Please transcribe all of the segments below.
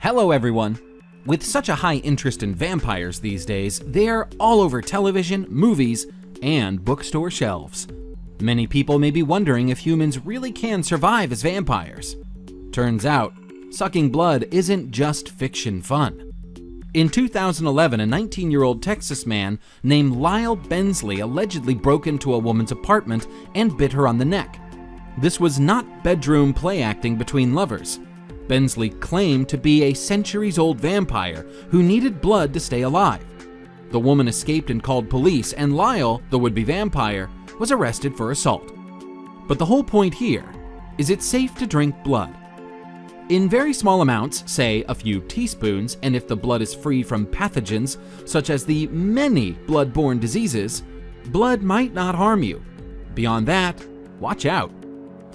Hello everyone! With such a high interest in vampires these days, they're all over television, movies, and bookstore shelves. Many people may be wondering if humans really can survive as vampires. Turns out, sucking blood isn't just fiction fun. In 2011, a 19-year-old Texas man named Lyle Bensley allegedly broke into a woman's apartment and bit her on the neck. This was not bedroom play acting between lovers. Bensley claimed to be a centuries-old vampire who needed blood to stay alive. The woman escaped and called police, and Lyle, the would-be vampire, was arrested for assault. But the whole point here is it's safe to drink blood. In very small amounts, say a few teaspoons, and if the blood is free from pathogens such as the many blood-borne diseases, blood might not harm you. Beyond that, watch out.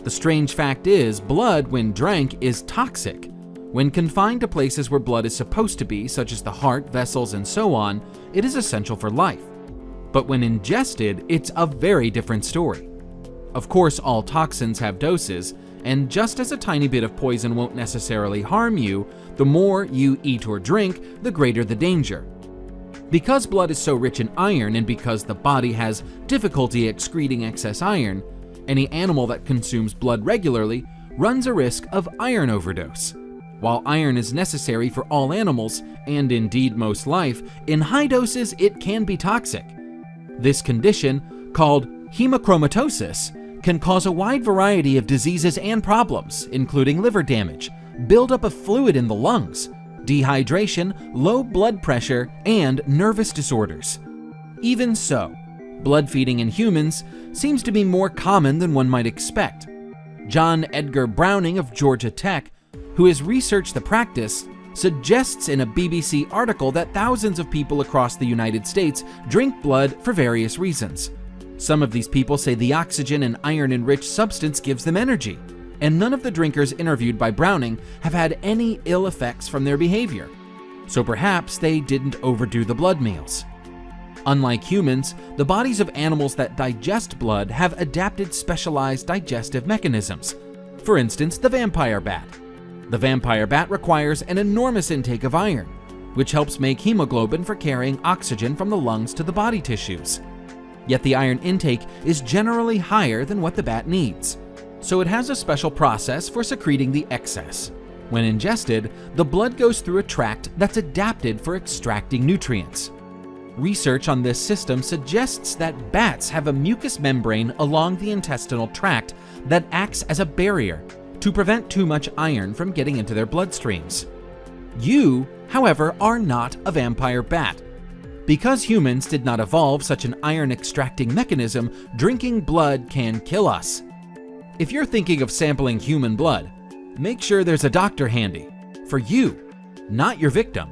The strange fact is, blood, when drank, is toxic. When confined to places where blood is supposed to be, such as the heart, vessels, and so on, it is essential for life. But when ingested, it's a very different story. Of course, all toxins have doses, and just as a tiny bit of poison won't necessarily harm you, the more you eat or drink, the greater the danger. Because blood is so rich in iron, and because the body has difficulty excreting excess iron, any animal that consumes blood regularly runs a risk of iron overdose. While iron is necessary for all animals, and indeed most life, in high doses it can be toxic. This condition, called hemochromatosis, can cause a wide variety of diseases and problems, including liver damage, buildup of fluid in the lungs, dehydration, low blood pressure, and nervous disorders. Even so, blood feeding in humans seems to be more common than one might expect. John Edgar Browning of Georgia Tech, who has researched the practice, suggests in a BBC article that thousands of people across the United States drink blood for various reasons. Some of these people say the oxygen and iron-enriched substance gives them energy, and none of the drinkers interviewed by Browning have had any ill effects from their behavior. So perhaps they didn't overdo the blood meals. Unlike humans, the bodies of animals that digest blood have adapted specialized digestive mechanisms. For instance, the vampire bat. The vampire bat requires an enormous intake of iron, which helps make hemoglobin for carrying oxygen from the lungs to the body tissues. Yet the iron intake is generally higher than what the bat needs, so it has a special process for secreting the excess. When ingested, the blood goes through a tract that's adapted for extracting nutrients. Research on this system suggests that bats have a mucous membrane along the intestinal tract that acts as a barrier to prevent too much iron from getting into their bloodstreams. You, however, are not a vampire bat. Because humans did not evolve such an iron-extracting mechanism, drinking blood can kill us. If you're thinking of sampling human blood, make sure there's a doctor handy. For you, not your victim.